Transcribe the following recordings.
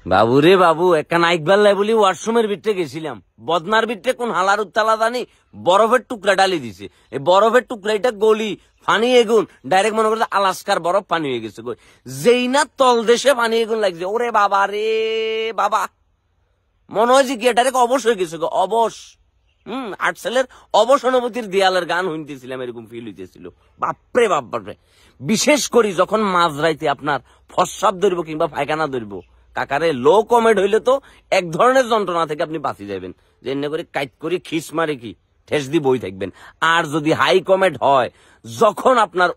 বাবু রে বাবু, একটা নাইকবার লাই বলি ওয়াশরুমের ভিতরে গেছিলাম, বদনার ভিতরে কোন হালার উত্তালা জানি বরফের টুকরা ডালি দিছে। এই বরফের টুকরাটা গলি ফানি এগুন ডাইরেক্ট মনে করছে আলাস্কার বরফ পানি হয়ে গেছে। যেই না তল দেশে পানি এগুন লাগছে, ওরে বাবা রে বাবা, মনে হয় যে গিয়ে ডাইরেক্ট অবশ হয়ে গেছে গো, অবশ। আর্টসেলের অবশ অনুভূতির দেয়ালের গান শুনতেছিলাম, এরকম ফিল হইতেছিল। বাপরে বাপ বাপরে, বিশেষ করি যখন মাঝরাইতে আপনার ফসাব ধরবো কিংবা পায়খানা ধরবো, কাকারে লো কমেড হইলে তো এক ধরনের যন্ত্রণা থেকে আপনি বাঁচি যাবেন, যে এমনি করে কাইট করে খিস মারে কি ঠেস দিয়ে বই থাকবেন। আর যদি হাই কমেড হয়, যখন আপনার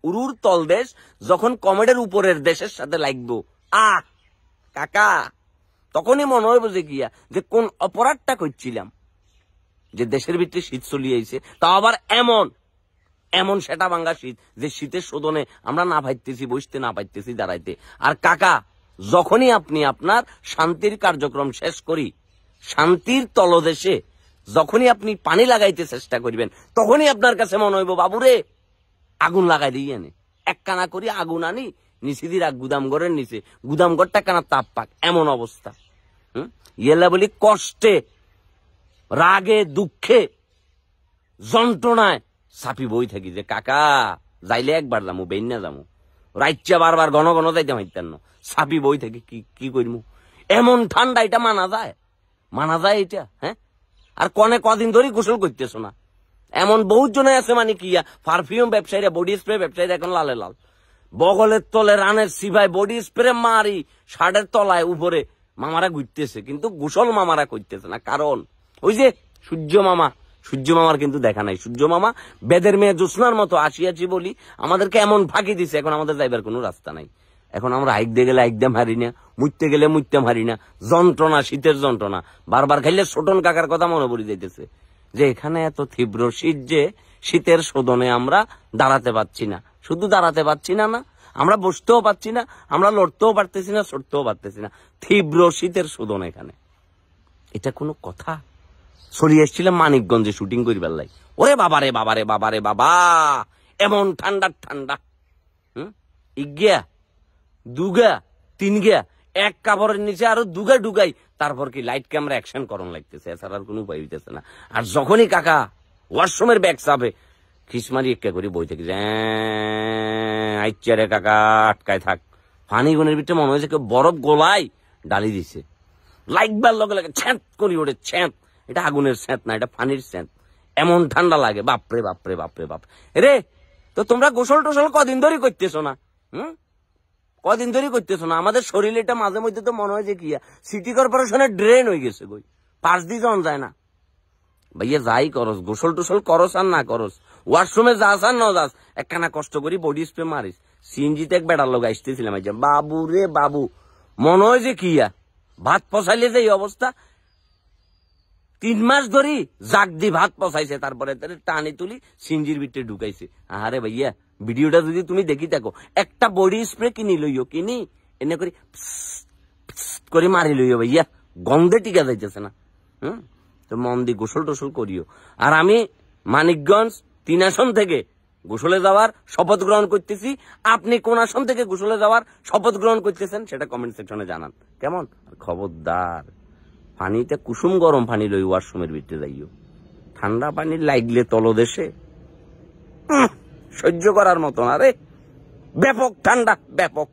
উরুর তল দেশ যখন কমেডের উপরের দেশের সাথে লাগবো, কাকা তখনই মনে হইব যে গিয়া যে কোন অপরাধটা করছিলাম, যে দেশের ভিতরে শীত চলিয়ে আইছে, তা আবার এমন সেটা ভাঙ্গা শীত, যে শীতের শোধনে আমরা না পাইতেছি বসতে, না পাইতেছি দাঁড়াইতে। আর কাকা, যখনই আপনি আপনার শান্তির কার্যক্রম শেষ করি, শান্তির তলদেশে যখনই আপনি পানি লাগাইতে চেষ্টা করবেন, তখনই আপনার কাছে মনে হইব বাবুরে আগুন লাগাই দিয়ে আনে, একখানা করি আগুন আনি নিচে দিয়ে রাখ গুদামঘরের নিচে, গুদামঘরটা কেনা তাপ পাক, এমন অবস্থা। ইয়েলা বলি কষ্টে, রাগে, দুঃখে, যন্ত্রণায় সাপি বই থাকি যে কাকা যাইলে একবার যামু, বেইনা যামু, রাইচ্চা বারবার ঘন ঘন যাইতে মাইতেন না, সাপি বই থাকি কি করবো। এমন ঠান্ডা, এটা মানা যায় এটা? হ্যাঁ, আর কদিন ধরে গোসল করতেছো না, এমন বহুত জনে আছে। মানে কি, পারফিউম ব্যবসায়ীরা, বডি স্প্রে ব্যবসায়ীরা এখন লালে লাল, বগলের তলে রানের সিভাই বডি স্প্রে মারি, শার্টের তলায় উপরে মামারা ঘুরতেছে, কিন্তু গোসল মামারা করতেছে না। কারণ ওই যে সূর্য মামার কিন্তু দেখা নাই। সূর্য মামা বেদের মেয়ে জ্যোৎস্নার মতো আসিয়াছি বলি আমাদেরকে এমন ফাঁকি দিছে, এখন আমাদের যাইবার কোনো রাস্তা নাই। এখন আমরা হাইকতে গেলে হাইকদাম হারি না, মুইতে গেলে মুইতাম হারি না, যন্ত্রণা, শীতের যন্ত্রণা। বারবার খাইলে ছোটন কাকার কথা মনে পড়ে যাইতেছে, যে এখানে এত তীব্র শীত যে শীতের শোধনে আমরা দাঁড়াতে পারছি না। শুধু দাঁড়াতে পারছি না, আমরা বসতেও পারছি না, আমরা লড়তেও পারতেছি না, সরতেও পারতেছি না, তীব্র শীতের শোধন এখানে। এটা কোনো কথা? সরিয়ে এসেছিলাম মানিকগঞ্জে শুটিং করিবার লাই, ওরে বাবারে বাবারে বাবারে বাবা, এমন ঠান্ডা, ইগিয়া দুগা তিন গিয়া এক কাপড়ের নিচে আরো দুগা ঢুকাই, তারপর কি লাইট ক্যামেরা অ্যাকশন করন লাগতেছে, এছাড়া আর কোনো উপায় হইতেছে না। আর যখনই কাকা ওয়াশরুমের ব্যাগ চাপে, খিসমারি একটা করে বই থেকে আইচারে কাকা আটকায় থাক, পানি গুনের ভিতরে মনে হয়েছে কেউ বরফ গোলাই ডালি দিছে, লাইটবার লগে লাগে ছ্যাঁত করি ওঠে, ছ্যাঁত। এটা আগুনের স্যাঁত না, এটা পানির স্যাঁত, এমন ঠান্ডা লাগে। বাপরে বাপরে বাপরে বাপ রে। তো তোমরা গোসল টোসল কদিন ধরে করতেছো না? কদিন ধরে করতেছো না? আমাদের শরীর এটা মাঝে মধ্যে তো মনে হয় যে কি সিটি কর্পোরেশনের ড্রেন হয়ে গেছে, কই পাশ দিয়ে যাওয়া যায় না। ভাইয়া যাই করস, গোসল টোসল করস আর না করস, ওয়াশরুমে যাস আর না যাস, একখানা কষ্ট করি বডি স্প্রে মারিস। সিএনজিতে এক বেড়ার লোক আসতেছিলাম, বাবু রে বাবু, মনে হয় যে কি ভাত পচাইলে যে এই অবস্থা। 3 মাস ধরে জাগ দি ভাত পচাইছে, তারপরে টানি তুলি সিঞ্জির ভিতরে ঢুকাইছে। আরে ভাইয়া, ভিডিওটা যদি তুমি দেখি থাকো, একটা বডি স্প্রে কিনি লইও, কিনি এনে করে মারি লইও ভাইয়া, গন্ধে টিকা যাইতেছে না। তো মন দিয়ে গোসল টোসল করিও। আর আমি মানিকগঞ্জ 3 আসন থেকে গোসলে যাওয়ার শপথ গ্রহণ করতেছি। আপনি কোন আসন থেকে গোসলে যাওয়ার শপথ গ্রহণ করতেছেন সেটা কমেন্ট সেকশনে জানান, কেমন? খবরদার, পানিতে কুসুম গরম পানি লই ওয়াশরুমের ভিতরে যাইও, ঠান্ডা পানি লাগলে তলদেশে সহ্য করার মতো না রে, ব্যাপক ঠান্ডা, ব্যাপক।